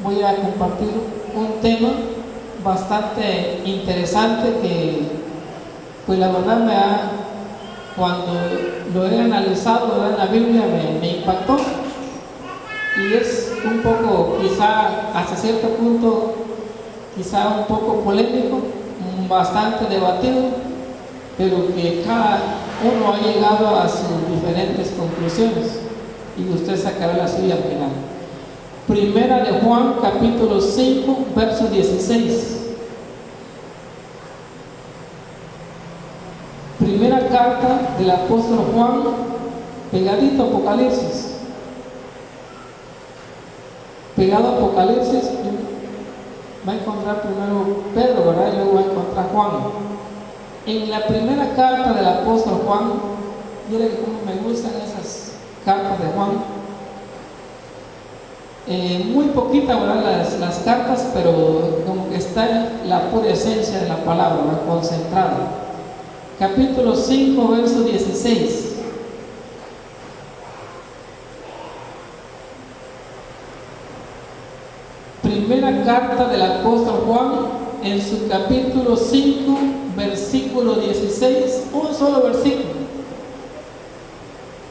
voy a compartir un tema bastante interesante que, pues la verdad, cuando lo he analizado, ¿verdad?, en la Biblia me impactó, y es un poco, quizá hasta cierto punto, quizá un poco polémico, bastante debatido, pero que cada uno ha llegado a sus diferentes conclusiones y usted sacará la suya al final. Primera de Juan, capítulo 5, verso 16. Primera carta del apóstol Juan, pegadito a Apocalipsis. Pegado a Apocalipsis, va a encontrar primero Pedro, ¿verdad? Y luego va a encontrar Juan. En la primera carta del apóstol Juan, miren cómo me gustan esas cartas de Juan. Muy poquita, ¿verdad?, las cartas, pero como que está la pura esencia de la palabra, ¿verdad?, concentrada. Capítulo 5, verso 16. Primera carta del apóstol Juan, en su capítulo 5, versículo 16, un solo versículo.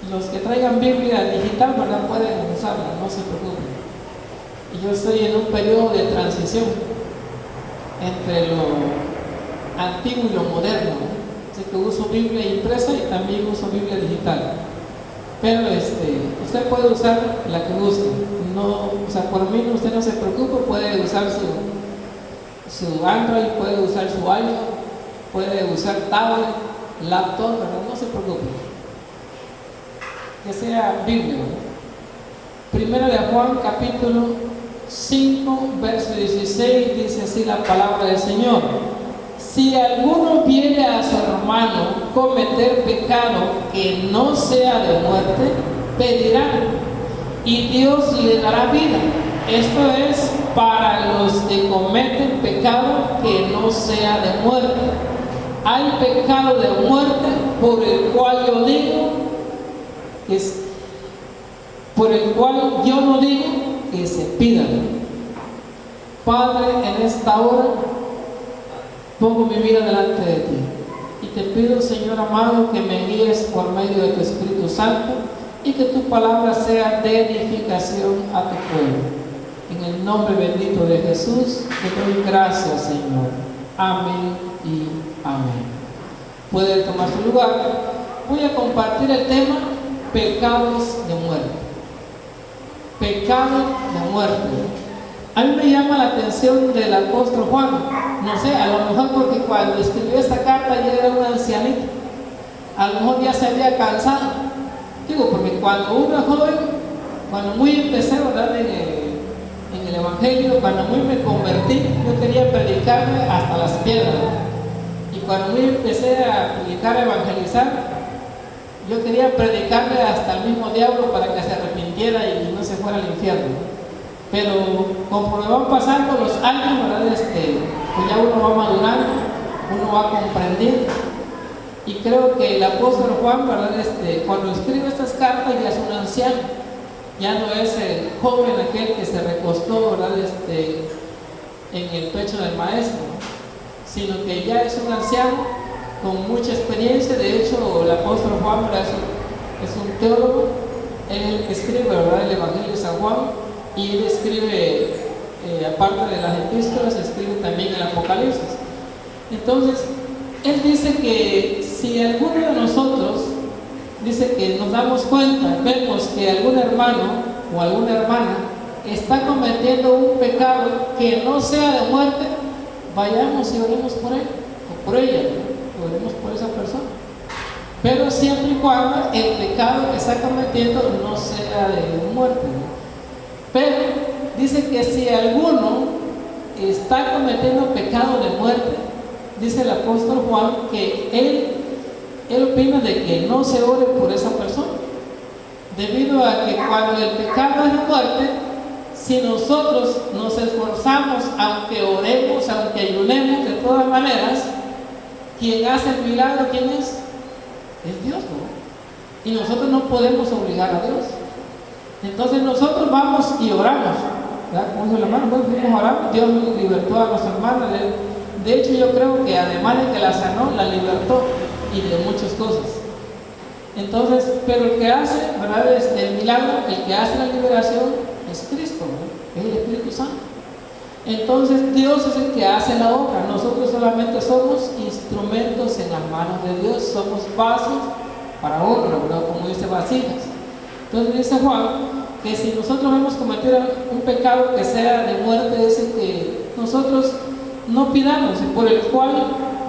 Los que traigan Biblia digital, ¿verdad?, pueden usarla, no se preocupen. Y yo estoy en un periodo de transición entre lo antiguo y lo moderno, ¿no? Así que uso Biblia impresa y también uso Biblia digital. Pero usted puede usar la que guste. No, o sea, por mí usted no se preocupe, puede usar su Android, puede usar su iPhone, puede usar tablet, laptop, ¿verdad? No se preocupe. Que sea Biblia, ¿no? Primera de Juan, capítulo 5, verso 16, dice así la palabra del Señor: si alguno viene a su hermano cometer pecado que no sea de muerte, pedirá, y Dios le dará vida. Esto es para los que cometen pecado que no sea de muerte. Hay pecado de muerte por el cual yo digo, por el cual yo no digo que se pida. Padre, en esta hora pongo mi vida delante de ti y te pido, Señor amado, que me guíes por medio de tu Espíritu Santo y que tu palabra sea de edificación a tu pueblo. En el nombre bendito de Jesús te doy gracias, Señor. Amén y amén. Puede tomar su lugar. Voy a compartir el tema pecados de muerte. Pecado de muerte. A mí me llama la atención del apóstol Juan. No sé, a lo mejor porque cuando escribió esta carta ya era un ancianito. A lo mejor ya se había cansado. Digo, porque cuando uno es joven, cuando muy empecé, ¿verdad?, en el Evangelio, cuando muy me convertí, yo quería predicarme hasta las piedras. Y cuando muy empecé a predicar, a evangelizar, yo quería predicarle hasta el mismo diablo para que se arrepintiera y no se fuera al infierno. Pero conforme van pasando los años, ¿verdad?, pues ya uno va madurando, uno va comprendiendo. Y creo que el apóstol Juan, ¿verdad?, cuando escribe estas cartas ya es un anciano. Ya no es el joven aquel que se recostó, ¿verdad?, en el pecho del maestro, ¿no?, sino que ya es un anciano con mucha experiencia. De hecho, el apóstol Juan, ¿verdad?, es un teólogo. Él escribe, ¿verdad?, el Evangelio de San Juan, y él escribe, aparte de las epístolas, escribe también el Apocalipsis. Entonces, él dice que si alguno de nosotros, dice que nos damos cuenta, vemos que algún hermano o alguna hermana está cometiendo un pecado que no sea de muerte, vayamos y oremos por él o por ella, ¿no?, oremos por esa persona. Pero siempre y cuando el pecado que está cometiendo no sea de muerte, ¿no? Pero dice que si alguno está cometiendo pecado de muerte, dice el apóstol Juan que él opina de que no se ore por esa persona, debido a que cuando el pecado es de muerte, si nosotros nos esforzamos, aunque oremos, aunque ayunemos, de todas maneras, quien hace el milagro, ¿quién es? Es Dios, ¿no? Y nosotros no podemos obligar a Dios. Entonces nosotros vamos y oramos, ¿verdad? Como dijo el hermano, bueno, fuimos a orar, Dios libertó a nuestra hermana. De hecho, yo creo que además de que la sanó, la libertó y de muchas cosas. Entonces, pero el que hace, ¿verdad? El milagro, el que hace la liberación es Cristo, ¿no? Es el Espíritu Santo. Entonces, Dios es el que hace la obra. Nosotros solamente somos instrumentos en las manos de Dios, somos vasos para obra, ¿verdad? Como dice vasijas. Entonces dice Juan que si nosotros hemos cometido un pecado que sea de muerte, dice que nosotros no pidamos, por el cual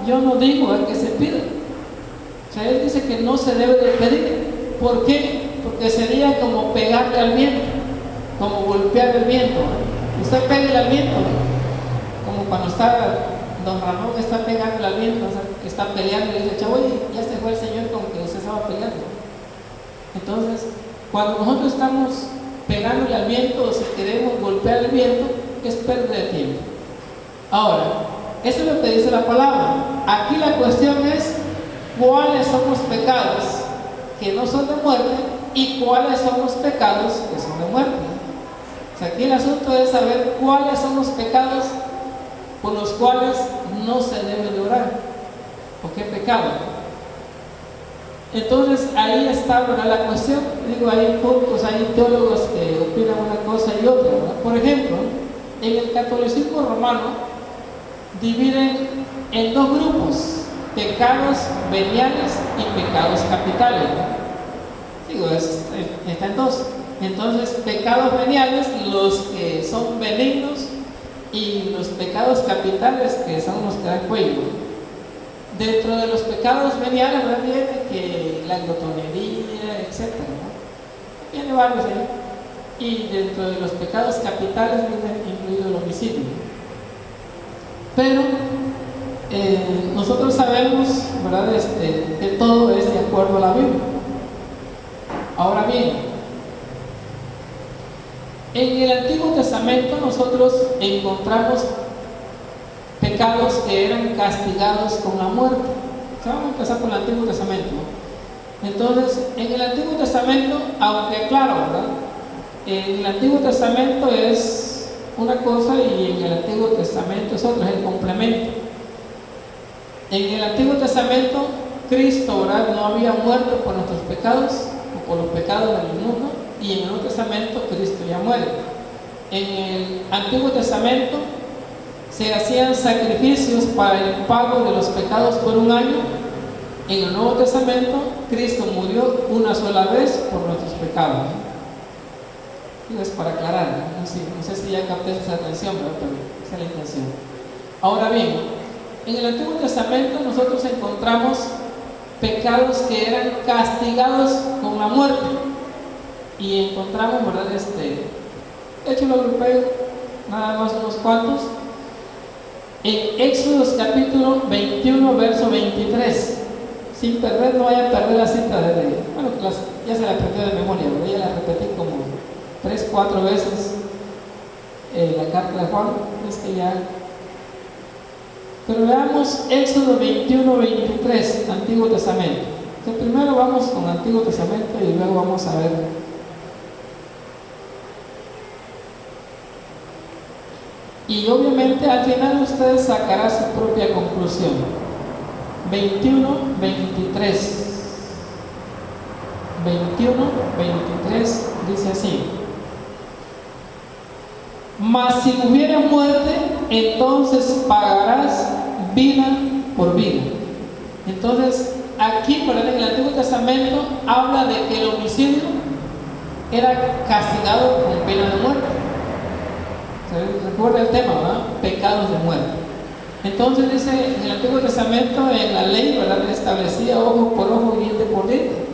yo no digo a que se pida. O sea, él dice que no se debe de pedir. ¿Por qué? Porque sería como pegarle al viento, como golpear el viento, ¿no? Usted pega al viento, ¿no? Como cuando está don Ramón, está pegando al viento, o sea, está peleando y le dice, chavo, ya se fue el Señor con que usted estaba peleando. Entonces, cuando nosotros estamos pegándole al viento, o si queremos golpear el viento, es pérdida de tiempo. Ahora, eso es lo que dice la palabra. Aquí la cuestión es cuáles son los pecados que no son de muerte y cuáles son los pecados que son de muerte. O sea, aquí el asunto es saber cuáles son los pecados por los cuales no se debe de orar. ¿O qué pecado? Entonces ahí está, ¿verdad?, la cuestión. Digo, hay puntos, hay teólogos que opinan una cosa y otra, ¿verdad? Por ejemplo, en el catolicismo romano dividen en dos grupos: pecados veniales y pecados capitales, ¿no? Digo, está en dos. Entonces, pecados veniales, los que son benignos, y los pecados capitales, que son los que dan cuello. Dentro de los pecados veniales, ¿verdad?, viene que la glotonería, etc., ¿no? Viene varios ahí. Y dentro de los pecados capitales viene incluido el homicidio. Pero nosotros sabemos, ¿verdad?, que todo es de acuerdo a la Biblia. Ahora bien, en el Antiguo Testamento nosotros encontramos pecados que eran castigados con la muerte. O sea, vamos a empezar con el Antiguo Testamento, ¿no? Entonces, en el Antiguo Testamento, aunque claro, ¿verdad?, en el Antiguo Testamento es una cosa y en el Antiguo Testamento es otra, es el complemento. En el Antiguo Testamento, Cristo, ¿verdad?, no había muerto por nuestros pecados o por los pecados del mundo, y en el Nuevo Testamento Cristo ya muere. En el Antiguo Testamento se hacían sacrificios para el pago de los pecados por un año. En el Nuevo Testamento Cristo murió una sola vez por nuestros pecados. Y es para aclarar, no sé si ya capté esa atención, pero esa es la intención. Ahora bien, en el Antiguo Testamento nosotros encontramos pecados que eran castigados con la muerte, y encontramos, ¿verdad?, de hecho lo agrupé nada más unos cuantos en Éxodos capítulo 21 verso 23. Sin perder, no vaya a perder la cita bueno, ya se la aprendió de memoria, pero ya la repetí como 3-4 veces la carta de Juan, es que ya. Pero veamos Éxodo 21-23, Antiguo Testamento. Entonces, primero vamos con Antiguo Testamento y luego vamos a ver. Y obviamente al final usted sacará su propia conclusión. 21-23 dice así: mas si hubiera muerte, entonces pagarás vida por vida. Entonces aquí, por ejemplo, en el Antiguo Testamento habla de que el homicidio era castigado con pena de muerte. Recuerda el tema, ¿verdad? Pecados de muerte. Entonces dice en el Antiguo Testamento, en la ley, ¿verdad?, establecía ojo por ojo y diente por diente.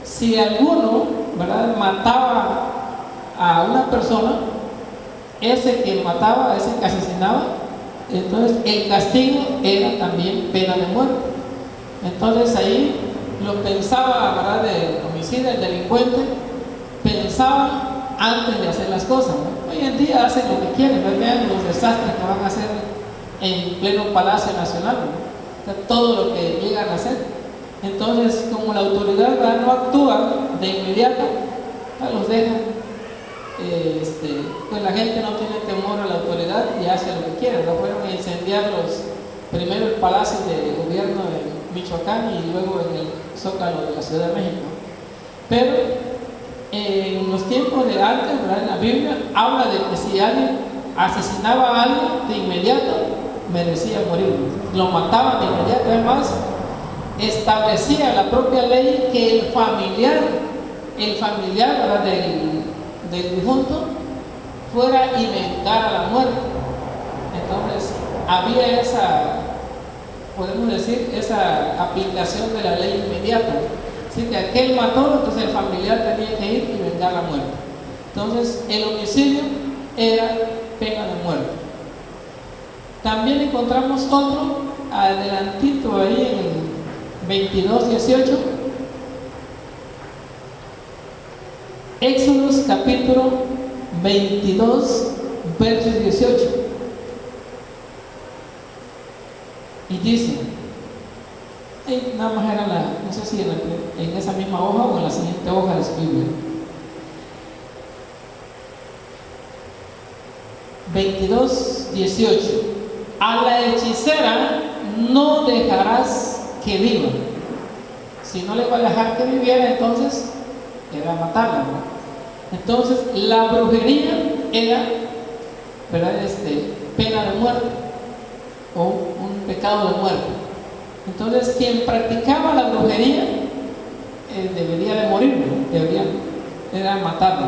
Si alguno, ¿verdad?, mataba a una persona, ese que mataba, ese que asesinaba, entonces el castigo era también pena de muerte. Entonces ahí lo pensaba, ¿verdad?, del homicida, el delincuente, pensaba antes de hacer las cosas, ¿no? Hoy en día hacen lo que quieren, ¿no? Vean los desastres que van a hacer en pleno Palacio Nacional, ¿no? O sea, todo lo que llegan a hacer. Entonces, como la autoridad, ¿verdad?, no actúa de inmediato, los dejan pues la gente no tiene temor a la autoridad y hace lo que quiere. No fueron a incendiar primero el Palacio de Gobierno en Michoacán y luego en el Zócalo de la Ciudad de México. Pero en los tiempos de antes, ¿verdad?, en la Biblia habla de que si alguien asesinaba a alguien, de inmediato merecía morir, lo mataban de inmediato. Además, establecía la propia ley que el familiar, ¿verdad?, del difunto fuera y vengara la muerte. Entonces había podemos decir, esa aplicación de la ley inmediata. Así que aquel mató, entonces el familiar tenía que ir y vengar la muerte. Entonces el homicidio era pena de muerte. También encontramos otro adelantito ahí en el 22:18. Éxodos capítulo 22, verso 18. Y dice, nada más era no sé si en esa misma hoja o en la siguiente hoja de su Biblia. 22:18. A la hechicera no dejarás que viva. Si no le va a dejar que viviera, entonces era matarla, ¿no? Entonces la brujería era, ¿verdad?, pena de muerte o un pecado de muerte. Entonces quien practicaba la brujería debería de morir, ¿no? Era matarlo.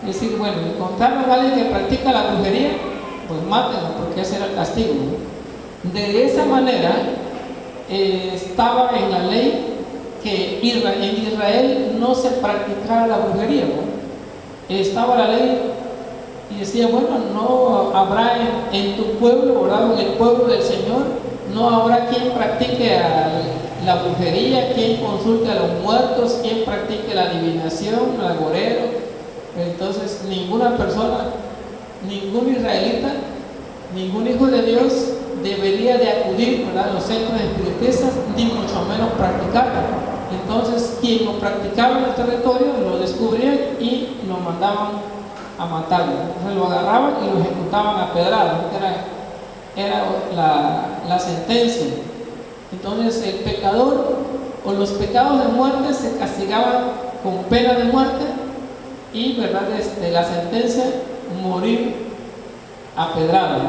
Es decir, bueno, encontraron a alguien que practica la brujería, pues mátenlo, porque ese era el castigo, ¿no? De esa manera estaba en la ley que en Israel no se practicara la brujería, ¿no? Estaba la ley y decía, bueno, no habrá en tu pueblo, ¿verdad?, en el pueblo del Señor, no habrá quien practique la brujería, quien consulte a los muertos, quien practique la adivinación, el agorero. Entonces ninguna persona, ningún israelita, ningún hijo de Dios debería de acudir, ¿verdad?, a los centros espiritistas, ni mucho menos practicarlo. Entonces quien lo practicaba en el territorio lo descubrían y lo mandaban a matarlo. Entonces lo agarraban y lo ejecutaban a pedradas. Era la sentencia. Entonces el pecador o los pecados de muerte se castigaban con pena de muerte y, ¿verdad?, la sentencia, morir apedrado.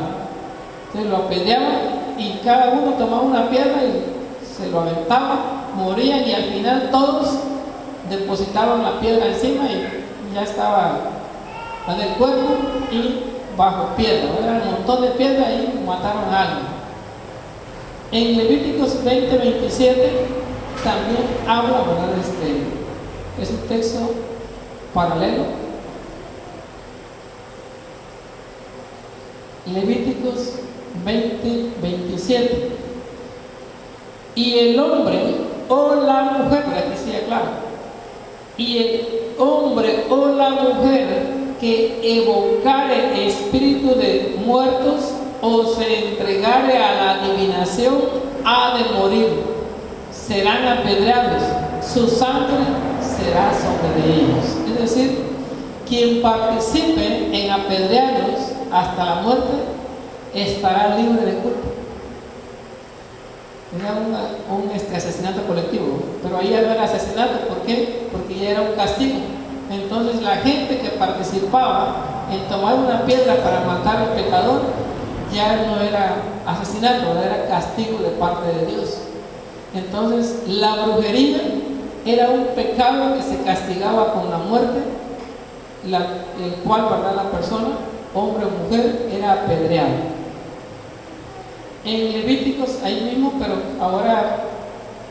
Entonces lo apedreaban y cada uno tomaba una piedra y se lo aventaba, morían, y al final todos depositaban la piedra encima y ya estaba en el cuerpo y bajo piedra. Era un montón de piedra y mataron a alguien. En Levíticos 20:27 también habla, ¿verdad?, es un texto paralelo. Levíticos 20:27. Y el hombre o la mujer, aquí sí aclaro, y el hombre o la mujer que evocare espíritu de muertos o se entregare a la adivinación ha de morir, serán apedreados, su sangre será sobre ellos. Es decir, quien participe en apedrearlos hasta la muerte estará libre de culpa. Era un asesinato colectivo, pero ahí ya no era asesinato. ¿Por qué? Porque ya era un castigo. Entonces la gente que participaba en tomar una piedra para matar al pecador ya no era asesinato, era castigo de parte de Dios. Entonces la brujería era un pecado que se castigaba con la muerte, el cual, ¿verdad?, la persona, hombre o mujer, era apedreado. En Levíticos, ahí mismo, pero ahora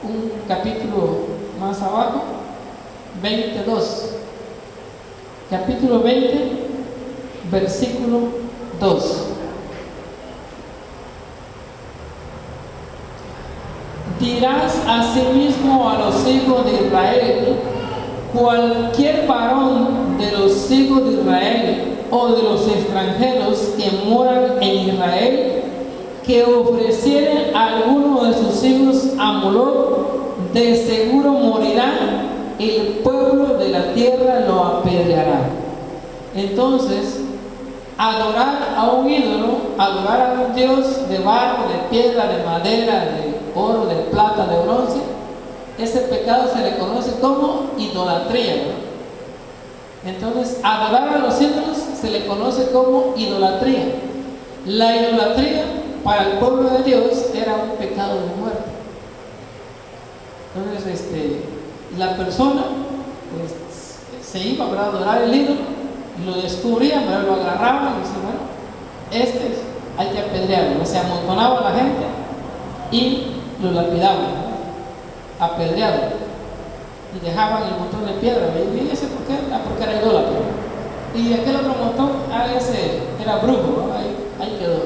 un capítulo más abajo, 22. Capítulo 20, versículo 2. Dirás asimismo a los hijos de Israel: cualquier varón de los hijos de Israel o de los extranjeros que moran en Israel, que ofreciere a alguno de sus hijos a Moloc, de seguro morirá, el pueblo de la tierra lo apedreará. Entonces, adorar a un ídolo, adorar a un dios de barro, de piedra, de madera, de oro, de plata, de bronce, ese pecado se le conoce como idolatría, ¿no? Entonces, adorar a los ídolos se le conoce como idolatría. La idolatría para el pueblo de Dios era un pecado de muerte. Entonces, la persona pues, se iba a adorar el ídolo, lo descubrían, pero lo agarraban y decían, bueno, hay que apedrearlo. Se amontonaba la gente y lo lapidaban, apedreado, y dejaban el montón de piedra. ¿Y ese por qué? Porque era idólatra. Y aquel otro montón, ese era brujo, ¿no? Ahí quedó.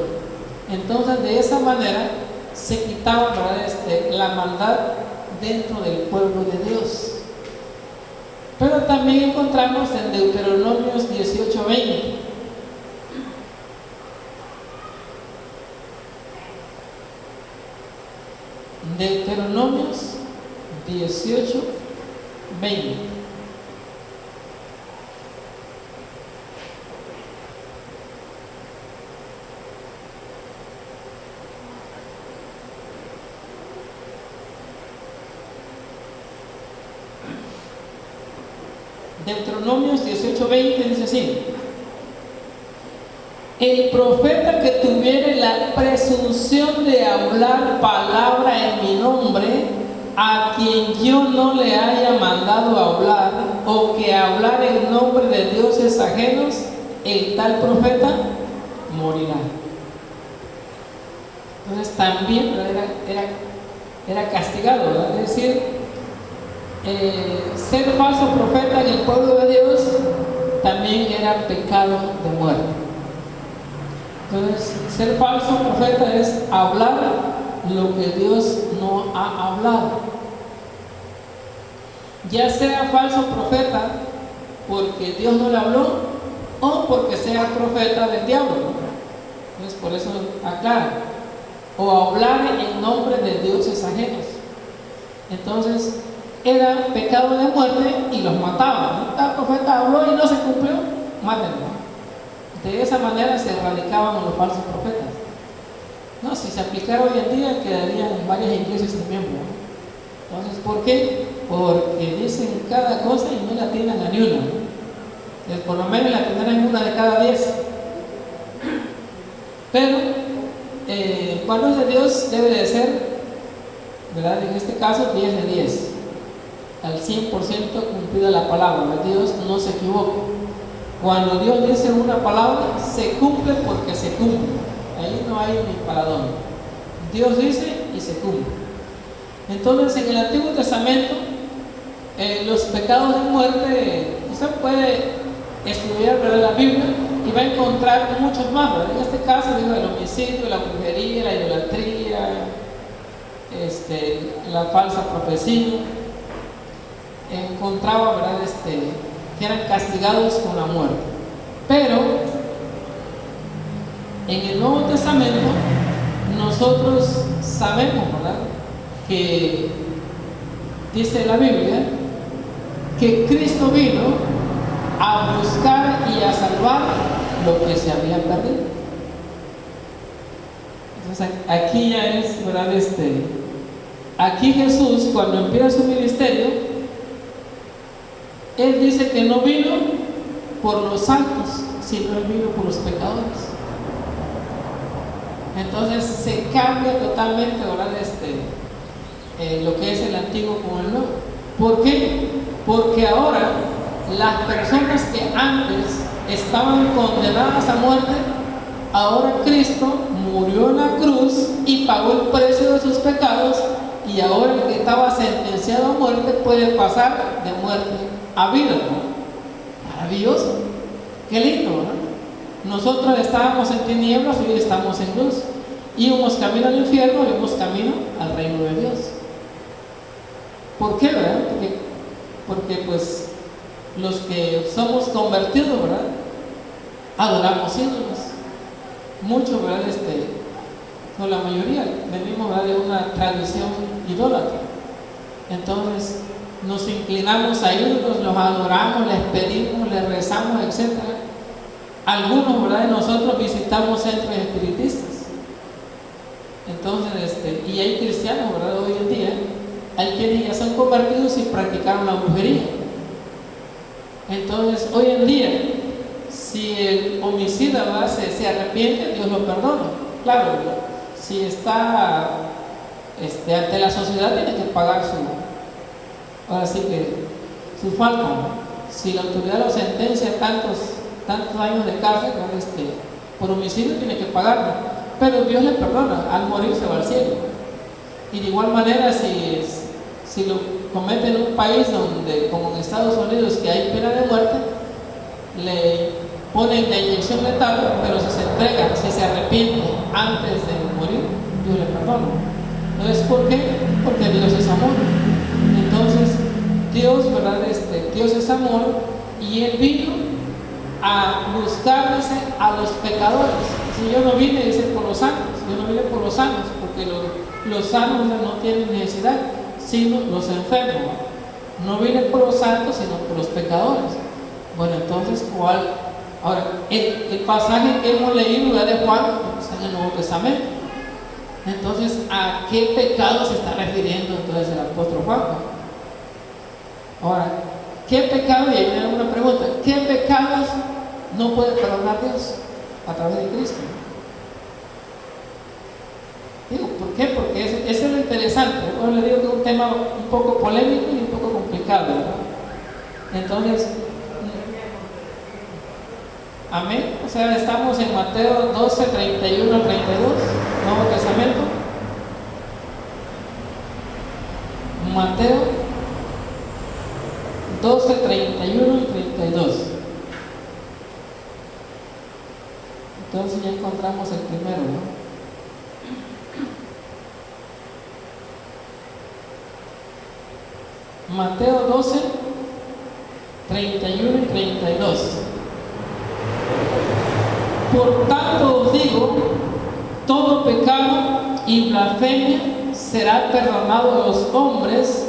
Entonces, de esa manera se quitaba, ¿verdad? La maldad dentro del pueblo de Dios. Pero también encontramos en Deuteronomios 18:20. Deuteronomios 18:20. Deuteronomios 18:20 dice así: el profeta que tuviere la presunción de hablar palabra en mi nombre, a quien yo no le haya mandado hablar, o que hablar en nombre de dioses ajenos, el tal profeta morirá. Entonces también era castigado, ¿verdad? Es decir, ser falso profeta en el pueblo de Dios también era pecado de muerte. Entonces, ser falso profeta es hablar lo que Dios no ha hablado. Ya sea falso profeta porque Dios no le habló o porque sea profeta del diablo. Entonces, por eso aclara. O hablar en nombre de dioses ajenos. Entonces, era pecado de muerte y los mataban. El profeta habló y no se cumplió, mátenlo. De esa manera se erradicaban los falsos profetas. No, si se aplicara hoy en día quedarían varias iglesias también, ¿no? Entonces, ¿por qué? Porque dicen cada cosa y no la atienden a ni una, ¿no? Por lo menos la tendrán una de cada 10. Pero el pueblo de Dios debe de ser, ¿verdad? En este caso 10 de 10. Al 100% cumplida la palabra. Dios no se equivoca. Cuando Dios dice una palabra, se cumple porque se cumple. Ahí no hay ni para dónde. Dios dice y se cumple. Entonces, en el Antiguo Testamento, los pecados de muerte, usted puede estudiar, ¿verdad?, la Biblia y va a encontrar muchos más, ¿verdad? En este caso, digo, el homicidio, la brujería, la idolatría, la falsa profecía. Encontraba, ¿verdad?, que eran castigados con la muerte. Pero en el Nuevo Testamento nosotros sabemos, ¿verdad?, que dice la Biblia que Cristo vino a buscar y a salvar lo que se había perdido. Entonces aquí ya es, ¿verdad?, aquí Jesús, cuando empieza su ministerio, Él dice que no vino por los santos, sino Él vino por los pecadores. Entonces se cambia totalmente, ¿verdad?, lo que es el antiguo con el nuevo. ¿Por qué? Porque ahora las personas que antes estaban condenadas a muerte, ahora Cristo murió en la cruz y pagó el precio de sus pecados, y ahora el que estaba sentenciado a muerte puede pasar de muerte a vida, ¿no? Maravilloso, qué lindo, ¿no? Nosotros estábamos en tinieblas y hoy estamos en luz. Íbamos camino al infierno, íbamos camino al reino de Dios. ¿Por qué, verdad? Porque pues los que somos convertidos, ¿verdad?, adoramos ídolos. Muchos, ¿verdad?, no, la mayoría venimos, ¿verdad?, de una tradición idólatra. Entonces nos inclinamos a ídolos, los adoramos, les pedimos, les rezamos, etc. algunos, ¿verdad?, de nosotros visitamos centros espiritistas. Entonces, y hay cristianos, ¿verdad?, hoy en día, hay quienes ya son convertidos y practicaron la brujería. Entonces, hoy en día, si el homicida, ¿verdad?, se arrepiente, Dios lo perdona. Claro, ¿verdad?, si está ante la sociedad, tiene que pagar ahora sí que su falta, ¿no? Si la autoridad lo sentencia tantos años de cárcel, ¿no?, por homicidio, tiene que pagarlo. Pero Dios le perdona, al morir se va al cielo. Y de igual manera, si lo comete en un país donde, como en Estados Unidos, que hay pena de muerte, le ponen la inyección letal, pero si se entrega, si se arrepiente antes de morir, Dios le perdona. Entonces, ¿por qué? Porque Dios es amor. Entonces, Dios, ¿verdad?, Dios es amor, y Él vino a buscar, dice, a los pecadores. Si yo no vine, dice, por los sanos, yo no vine por los sanos, porque los sanos no tienen necesidad, sino los enfermos. No vine por los santos, sino por los pecadores. Bueno, entonces, ¿cuál? Ahora, el pasaje que hemos leído de Juan está en el Nuevo Testamento. Entonces, ¿a qué pecado se está refiriendo entonces el apóstol Juan? Ahora, ¿qué pecado? Y ahí viene una pregunta: ¿qué pecados no puede perdonar Dios a través de Cristo? Digo, ¿por qué? Porque eso es lo interesante. Bueno, le digo que es un tema un poco polémico y un poco complicado, ¿no? Entonces, amén. O sea, estamos en Mateo 12, 31 al 32, Nuevo Testamento. Mateo 12, 31 y 32. Entonces ya encontramos el primero, ¿no? Mateo 12, 31 y 32. Por tanto os digo, todo pecado y blasfemia será perdonado a los hombres,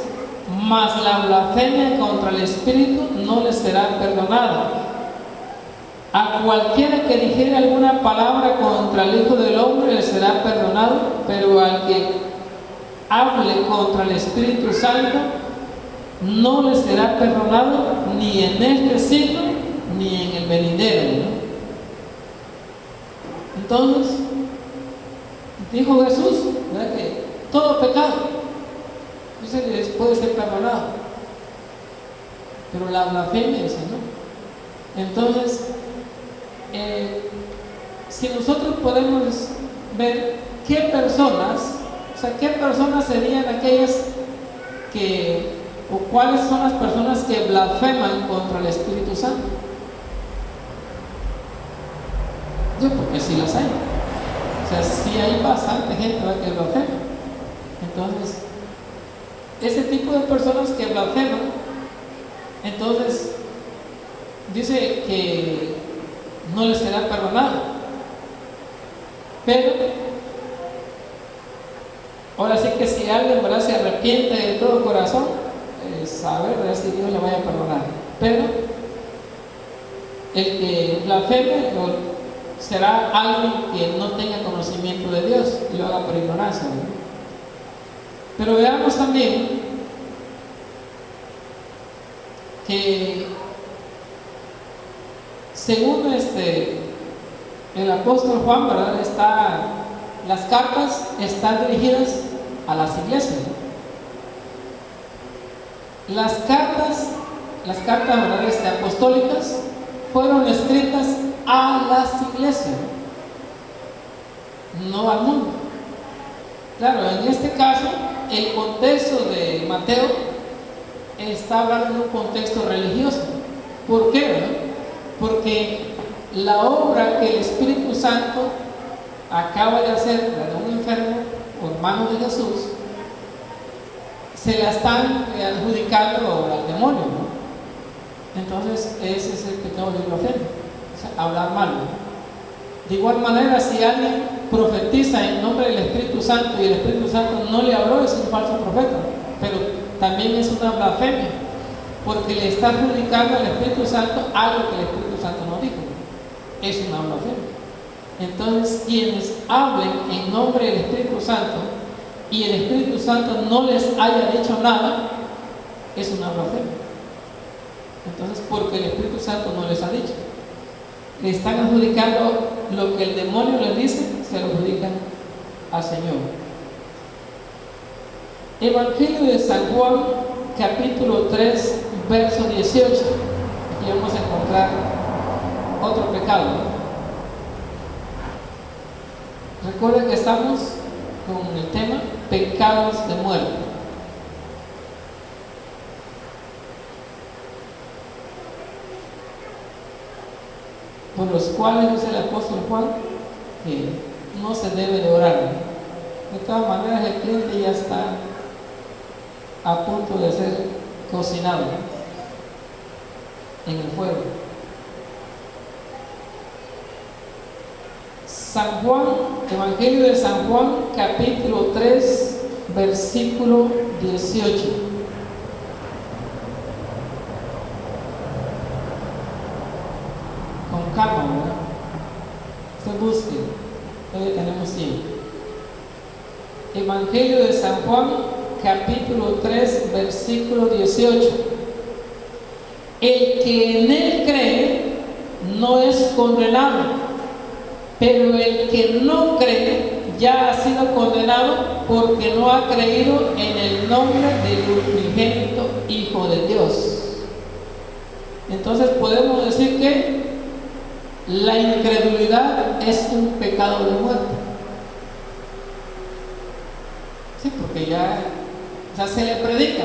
mas la blasfemia contra el Espíritu no les será perdonada. A cualquiera que dijere alguna palabra contra el Hijo del Hombre le será perdonado, pero al que hable contra el Espíritu Santo no le será perdonado, ni en este siglo ni en el venidero, ¿no? Entonces, dijo Jesús, ¿verdad?, que todo pecado puede ser perdonado, pero la blasfemia dice no. Entonces, si nosotros podemos ver qué personas, o sea, qué personas serían aquellas o cuáles son las personas que blasfeman contra el Espíritu Santo. Yo, porque sí las hay. O sea, sí hay bastante gente, ¿verdad?, que blasfema. Entonces, ese tipo de personas que blasfeman, entonces dice que no les será perdonado. Pero ahora sí que si alguien, ¿verdad?, se arrepiente de todo corazón, saber, ¿verdad?, si Dios le vaya a perdonar. Pero el que blasfeme será alguien que no tenga conocimiento de Dios y lo haga por ignorancia, ¿no? Pero veamos también que según el apóstol Juan, ¿verdad?, las cartas están dirigidas a las iglesias. Las cartas, ¿verdad?, apostólicas fueron escritas a las iglesias, no al mundo. Claro, en este caso, el contexto de Mateo está hablando de un contexto religioso. ¿Por qué, verdad? Porque la obra que el Espíritu Santo acaba de hacer a un enfermo por manos de Jesús, se la están adjudicando al demonio, ¿no? Entonces, ese es el pecado de blasfemia, o sea, hablar mal, ¿no? De igual manera, si alguien profetiza en nombre del Espíritu Santo y el Espíritu Santo no le habló, es un falso profeta, pero también es una blasfemia, porque le está adjudicando al Espíritu Santo algo que el Espíritu Santo no dijo. es una blasfemia. Entonces, quienes hablen en nombre del Espíritu Santo y el Espíritu Santo no les haya dicho nada, es una blasfemia. Entonces, porque el Espíritu Santo no les ha dicho, le están adjudicando lo que el demonio les dice, se lo adjudican al Señor. Evangelio de San Juan, capítulo 3, verso 18. Aquí vamos a encontrar otro pecado. Recuerden que estamos con el tema pecados de muerte. Por los cuales dice el apóstol Juan que no se debe de orar. De todas maneras, el cliente ya está a punto de ser cocinado en el fuego. San Juan, Evangelio de San Juan, capítulo 3, versículo 18. Con calma, ¿verdad? Se busque, todavía tenemos tiempo. Evangelio de San Juan, capítulo 3, versículo 18. El que en él cree no es condenado, pero el que no cree ya ha sido condenado porque no ha creído en el nombre del unigénito Hijo de Dios. Entonces podemos decir que la incredulidad es un pecado de muerte. Sí, porque ya se le predica.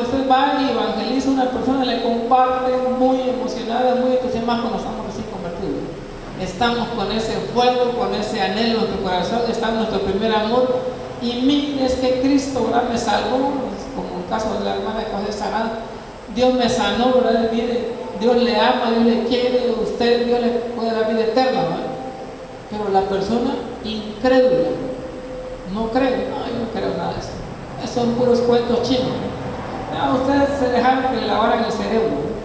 Usted va y evangeliza a una persona, le comparte muy emocionada, muy entusiasmada cuando estamos recién convertidos. Estamos con ese fuego, con ese anhelo en nuestro corazón, está nuestro primer amor. Y mire, es que Cristo, ¿verdad?, me salvó, como el caso de la hermana que fue sanada. Dios me sanó, ¿verdad? Mire, Dios le ama, Dios le quiere, usted, Dios le puede dar vida eterna, ¿verdad? Pero la persona incrédula no cree, no, yo no creo nada de eso. Esos son puros cuentos chinos. No, ustedes se dejaron que le lavaran el cerebro.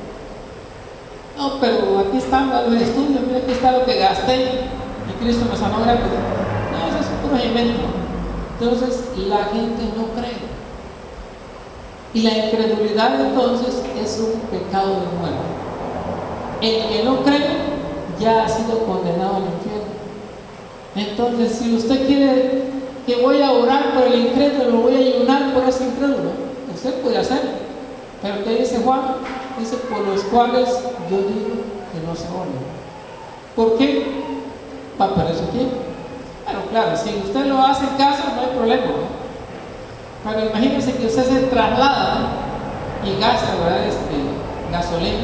No, pero aquí están los estudios, mira, aquí está lo que gasté y Cristo me sanó rápido. No, eso es puro invento. Entonces la gente no cree. Y la incredulidad entonces es un pecado de muerte. El que no cree ya ha sido condenado al infierno. Entonces, si usted quiere que voy a orar por el incrédulo, voy a ayunar por ese incrédulo, usted puede hacerlo. Pero ¿qué dice Juan? Dice, por los cuales yo digo que no se oren. ¿Por qué? Va a perder su tiempo. Pero claro, si usted lo hace en casa, no hay problema, ¿no? Pero imagínense que usted se traslada y gasta, ¿verdad?, gasolina,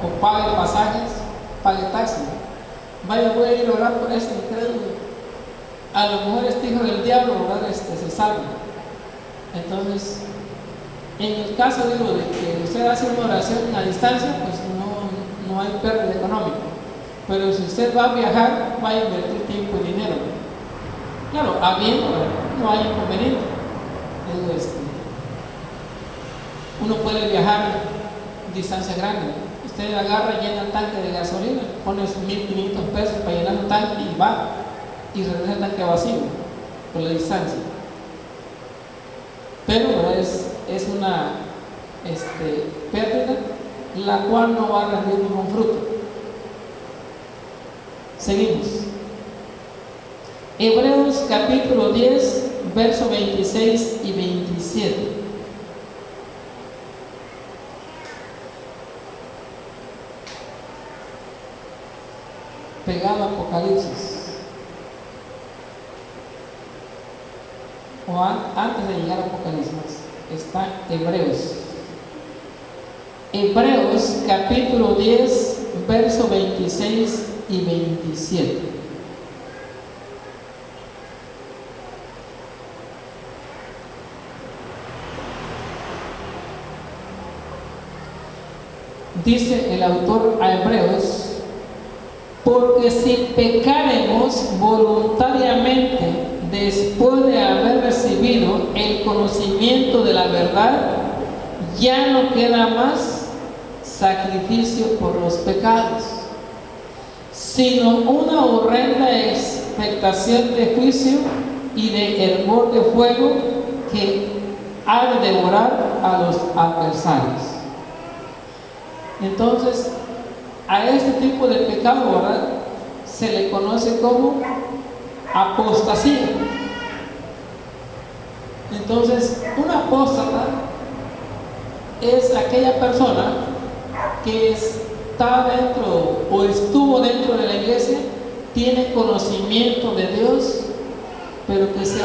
o pague pasajes, pague taxi. Vaya, voy a ir a orar por ese incrédulo. A lo mejor este hijo del diablo, ¿verdad?, se salva. Entonces, en el caso, digo, de que usted hace una oración a distancia, pues no hay pérdida económica. Pero si usted va a viajar, va a invertir tiempo y dinero. Claro, habiendo, no hay inconveniente. Uno puede viajar a distancia grande. Usted agarra, llena el tanque de gasolina, pone 1,500 pesos para llenar el tanque y va, y regresa el tanque vacío por la distancia. Pero es una pérdida la cual no va a rendir ningún fruto. Seguimos. Hebreos capítulo 10, versos 26 y 27. Pegado a Apocalipsis. O antes de llegar a Apocalipsis, está Hebreos. Hebreos capítulo 10, versos 26 y 27. Dice el autor a Hebreos: porque si pecaremos voluntariamente después de haber recibido el conocimiento de la verdad, ya no queda más sacrificio por los pecados, sino una horrenda expectación de juicio y de hervor de fuego que ha de devorar a los adversarios. Entonces, a este tipo de pecado, ¿verdad?, se le conoce como apostasía. Entonces, un apóstata es aquella persona que está dentro o estuvo dentro de la iglesia, tiene conocimiento de Dios, pero que se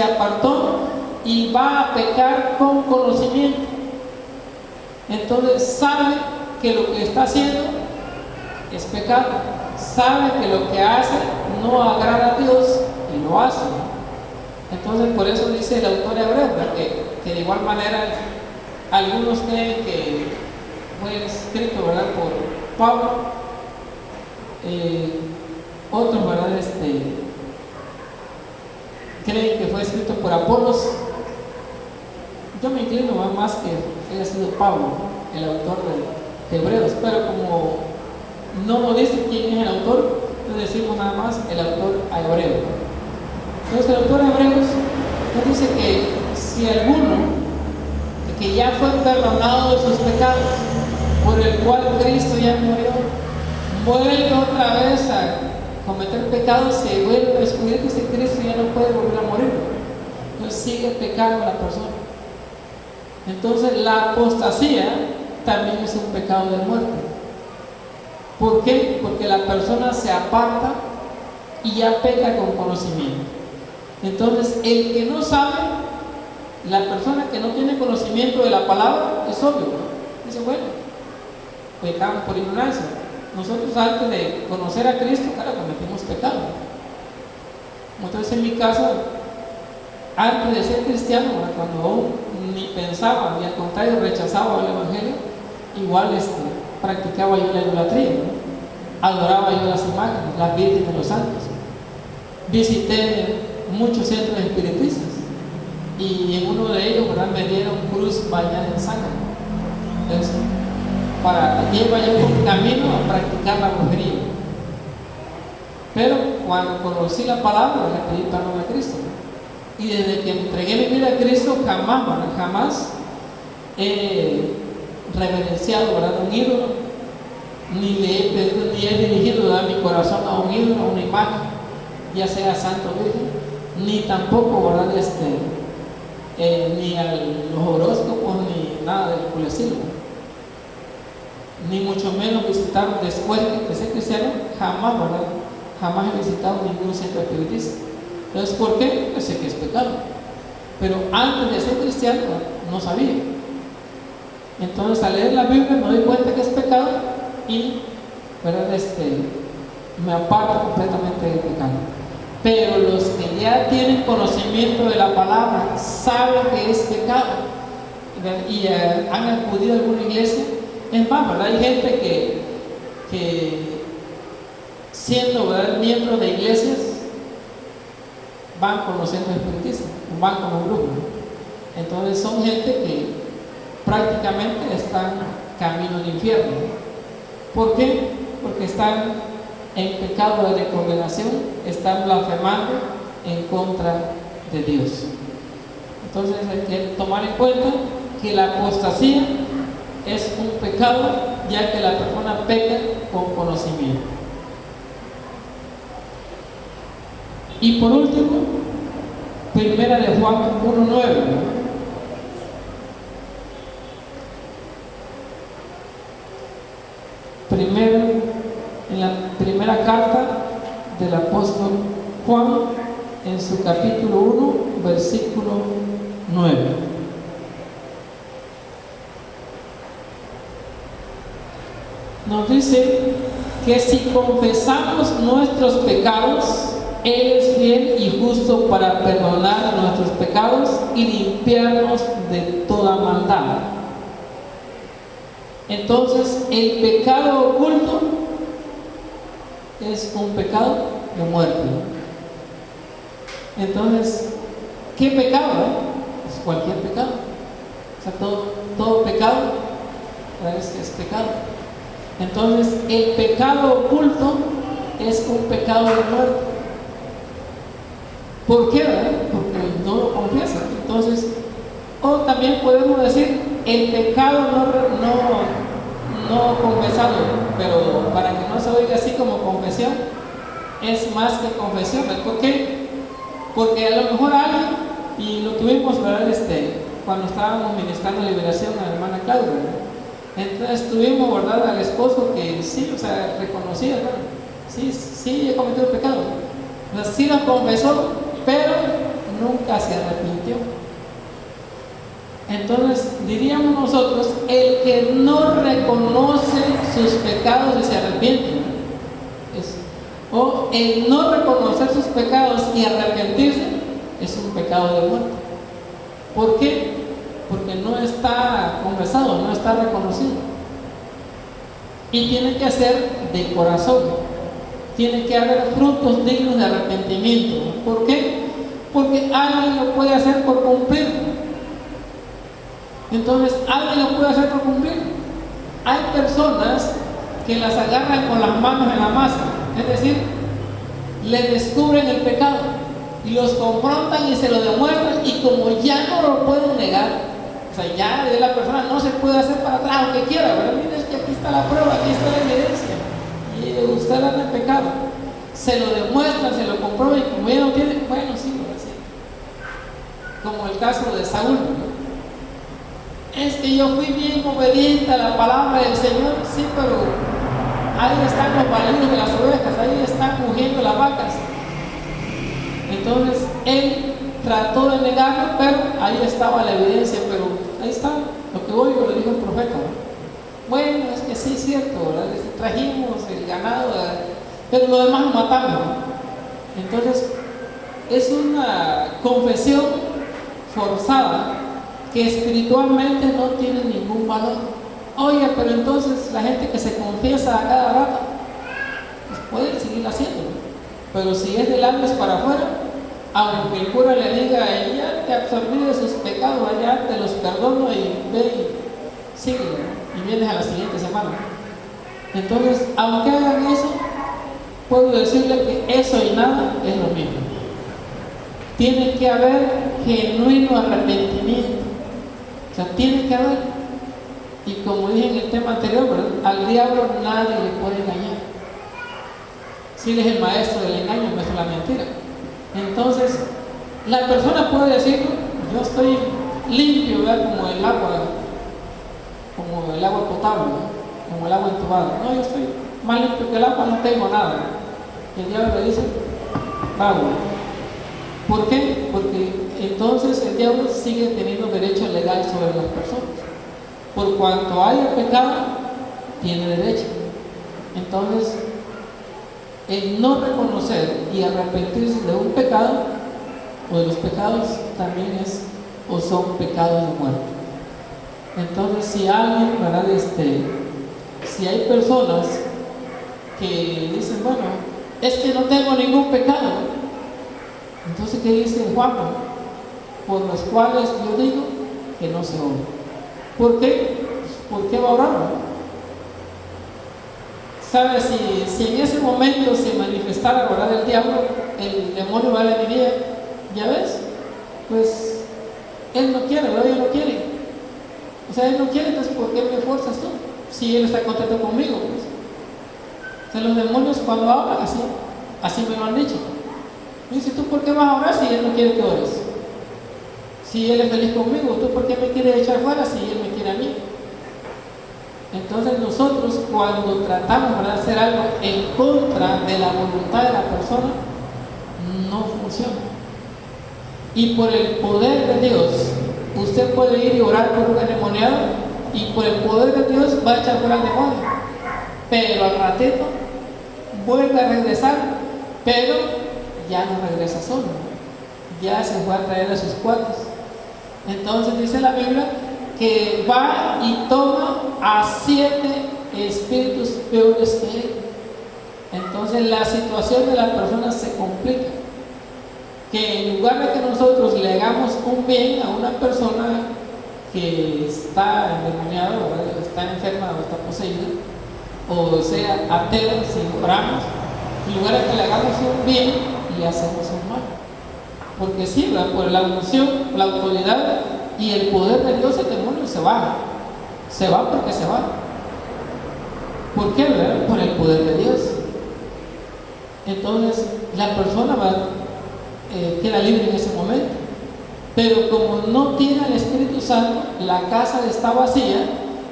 apartó y va a pecar con conocimiento. Entonces sabe que lo que está haciendo es pecado, sabe que lo que hace no agrada a Dios y lo hace. Entonces por eso dice el autor hebreo que de igual manera algunos creen que fue escrito, ¿verdad?, por Pablo, otros, ¿verdad?, creen que fue escrito por Apolos. Yo me inclino más que haya sido Pablo, el autor de Hebreos, pero como no nos dice quién es el autor, le decimos nada más el autor a Hebreo. Entonces el autor de Hebreos nos dice que si alguno que ya fue perdonado de sus pecados, por el cual Cristo ya murió, vuelve otra vez a cometer pecados, se vuelve a descubrir que ese Cristo ya no puede volver a morir, entonces sigue pecando la persona. Entonces la apostasía también es un pecado de muerte. ¿Por qué? Porque la persona se aparta y ya peca con conocimiento. Entonces el que no sabe, la persona que no tiene conocimiento de la palabra, es obvio, ¿no? Dice, bueno, pecamos por ignorancia. Nosotros antes de conocer a Cristo, claro, cometimos pecado. Entonces en mi caso, antes de ser cristiano, cuando aún ni pensaba, ni al contrario rechazaba el Evangelio, igual practicaba yo la idolatría, ¿no? Adoraba yo las imágenes, las vírgenes de los santos. Visité muchos centros espiritistas y en uno de ellos, ¿verdad?, me dieron cruz bañada en sangre. Entonces, para que yo vaya por camino a practicar la brujería. Pero cuando conocí la palabra, le pedí perdón a Cristo. Y desde que entregué mi vida a Cristo, jamás he reverenciado, ¿verdad?, un ídolo, ni le he pedido, ni he dirigido, ¿verdad?, mi corazón a un ídolo, a una imagen, ya sea santo o virgen, ni tampoco, ¿verdad?, ni a los horóscopos, ni nada del estilo, ni mucho menos visitar después de ser cristiano, jamás, ¿verdad?, jamás he visitado ningún centro espiritista. Entonces, ¿por qué? Pues sé que es pecado. Pero antes de ser cristiano no sabía. Entonces, al leer la Biblia me doy cuenta que es pecado y, ¿verdad?, me aparto completamente del pecado. Pero los que ya tienen conocimiento de la palabra, saben que es pecado, ¿verdad?, y han acudido a alguna iglesia. Es más, ¿verdad?, hay gente que siendo, ¿verdad?, miembros de iglesias, van con los centros espiritistas, van con los grupos. Entonces son gente que prácticamente están camino al infierno. ¿Por qué? Porque están en pecado de condenación, están blasfemando en contra de Dios. Entonces hay que tomar en cuenta que la apostasía es un pecado, ya que la persona peca con conocimiento. Y por último, primera de Juan 1:9. Primero, en la primera carta del apóstol Juan, en su capítulo 1, versículo 9. Nos dice que si confesamos nuestros pecados, Él es fiel y justo para perdonar nuestros pecados y limpiarnos de toda maldad. Entonces, el pecado oculto es un pecado de muerte. Entonces, ¿qué pecado? Es cualquier pecado. O sea, todo pecado es pecado. Entonces, el pecado oculto es un pecado de muerte. ¿Por qué? Porque no lo confiesa. Entonces, o también podemos decir el pecado no confesado, pero para que no se oiga así como confesión, es más que confesión. ¿Por qué? Porque a lo mejor alguien, y lo tuvimos, ¿verdad? Cuando estábamos ministrando liberación a la hermana Claudia, ¿verdad? Entonces tuvimos, ¿verdad?, al esposo que sí, o sea, reconocía, ¿verdad? Sí, he cometido el pecado. O sea, sí lo confesó, pero nunca se arrepintió. Entonces diríamos nosotros, el que no reconoce sus pecados y se arrepiente, o el no reconocer sus pecados y arrepentirse, es un pecado de muerte. ¿Por qué? Porque no está confesado, no está reconocido. Y tiene que ser de corazón. Tiene que haber frutos dignos de arrepentimiento. ¿Por qué? Porque alguien lo puede hacer por cumplir. Entonces, alguien lo puede hacer por cumplir. Hay personas que las agarran con las manos en la masa, es decir, le descubren el pecado y los confrontan y se lo demuestran, y como ya no lo pueden negar, o sea, ya de la persona no se puede hacer para atrás aunque quiera, ¿verdad? Mira, es que aquí está la prueba, aquí está la evidencia, y usted anda en pecado. Se lo demuestran, se lo comprueban, y como ya no tiene, bueno, sí, sí. Como el caso de Saúl, ¿no? Es que yo fui bien obediente a la palabra del Señor, sí, pero ahí están los balidos de las ovejas, ahí están mugiendo las vacas. Entonces él trató de negarlo, pero ahí estaba la evidencia, pero ahí está lo que hoy le dijo el profeta, ¿no? Bueno, es que sí es cierto, ¿verdad? Trajimos el ganado, ¿verdad? Pero lo demás lo matamos, ¿no? Entonces es una confesión forzada que espiritualmente no tiene ningún valor. Oye, pero entonces la gente que se confiesa a cada rato, pues puede seguir haciéndolo, pero si es de labios para afuera, aunque el cura le diga, ya te absorbí de sus pecados, allá te los perdono, y ve y sigue, ¿no? Y vienes a la siguiente semana. Entonces, aunque hagan eso, puedo decirle que eso y nada es lo mismo. Tiene que haber genuino arrepentimiento. O sea, tiene que haber. Y como dije en el tema anterior, ¿verdad?, al diablo nadie le puede engañar. Si él es el maestro del engaño, el maestro de la mentira. Entonces, la persona puede decir, yo estoy limpio, ¿verdad?, como el agua potable, ¿no?, como el agua entubada. No, yo estoy más limpio que el agua, no tengo nada. Y el diablo le dice, agua. ¿Por qué? Porque entonces el diablo sigue teniendo derecho legal sobre las personas. Por cuanto haya pecado, tiene derecho. Entonces, el no reconocer y arrepentirse de un pecado o de los pecados también es o son pecados de muerte. Entonces, si alguien, ¿verdad?, si hay personas que dicen, bueno, es que no tengo ningún pecado, entonces, ¿qué dice Juan? Por los cuales yo digo que no se ora. ¿Por qué? ¿Por qué va a orar? ¿Sabe? Si en ese momento se manifestara, ¿verdad?, el diablo, el demonio va a la vida, ¿ya ves? Pues él no quiere, ¿verdad? Él no quiere. O sea, él no quiere, entonces ¿por qué me fuerzas tú? Si él está contento conmigo, pues. O sea, los demonios cuando hablan así me lo han dicho. Me dice, ¿tú por qué vas a orar si él no quiere que ores? Si él es feliz conmigo, ¿tú por qué me quieres echar fuera si él me quiere a mí? Entonces nosotros, cuando tratamos de hacer algo en contra de la voluntad de la persona, no funciona. Y por el poder de Dios, usted puede ir y orar por un endemoniado, y por el poder de Dios va a echar fuera al demonio. Pero al ratito vuelve a regresar, pero ya no regresa solo, ya se fue a traer a sus cuates. Entonces dice la Biblia que va y toma a 7 espíritus peores que él. Entonces la situación de la persona se complica. Que en lugar de que nosotros le hagamos un bien a una persona que está endemoniada, o está enferma o está poseída, o sea ateo, si oramos, en lugar de que le hagamos un bien, le hacemos un mal. Porque sí, ¿verdad? Por la unción, la autoridad y el poder de Dios, el demonio se va. Se va porque se va. ¿Por qué? ¿Verdad? Por el poder de Dios. Entonces, la persona queda libre en ese momento. Pero como no tiene el Espíritu Santo, la casa está vacía,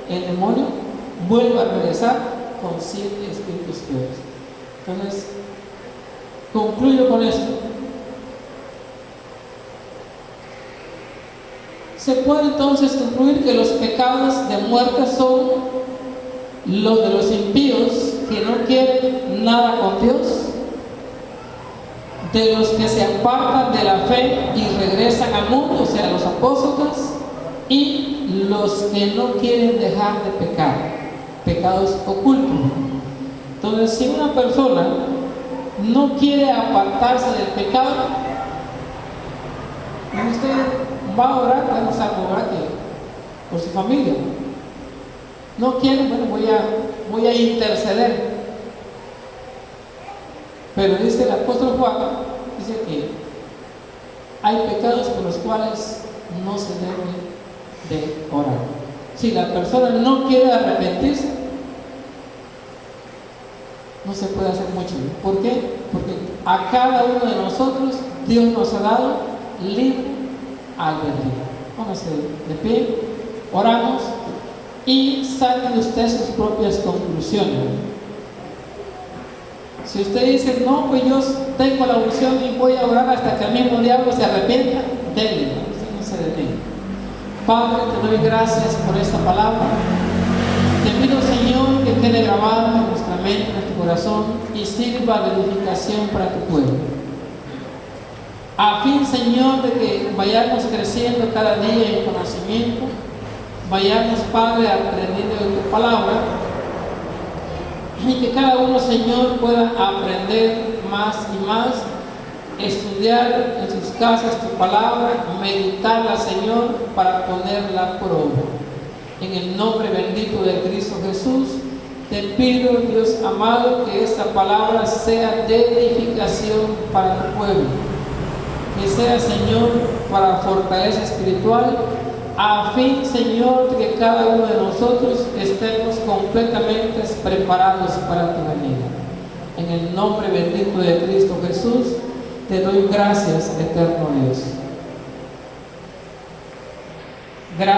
el demonio vuelve a regresar con 7 espíritus peores. Entonces, concluyo con esto. Se puede entonces concluir que los pecados de muerte son los de los impíos que no quieren nada con Dios, de los que se apartan de la fe y regresan al mundo, o sea, los apóstoles, y los que no quieren dejar de pecar, pecados ocultos. Entonces, si una persona no quiere apartarse del pecado, y usted va a orar, bueno, salvo orar por su familia. No quiere, bueno, voy a interceder. Pero dice el apóstol Juan, dice que hay pecados por los cuales no se debe de orar. Si la persona no quiere arrepentirse, no se puede hacer mucho. ¿Por qué? Porque a cada uno de nosotros Dios nos ha dado libre albedrío. Póngase de pie, oramos y saquen usted sus propias conclusiones. Si usted dice, no, pues yo tengo la unción y voy a orar hasta que el mismo diablo se arrepienta, déle, usted no se detenga. Padre, te doy gracias por esta palabra. Te pido, Señor, que quede grabada en nuestra mente, en nuestro corazón y sirva de edificación para tu pueblo. A fin, Señor, de que vayamos creciendo cada día en conocimiento, vayamos, Padre, aprendiendo de tu palabra, y que cada uno, Señor, pueda aprender más y más, estudiar en sus casas tu palabra, meditarla, Señor, para ponerla por obra. En el nombre bendito de Cristo Jesús, te pido, Dios amado, que esta palabra sea de edificación para tu pueblo. Que sea, Señor, para fortaleza espiritual, a fin, Señor, de que cada uno de nosotros estemos completamente preparados para tu venida. En el nombre bendito de Cristo Jesús, te doy gracias, eterno Dios. Gracias.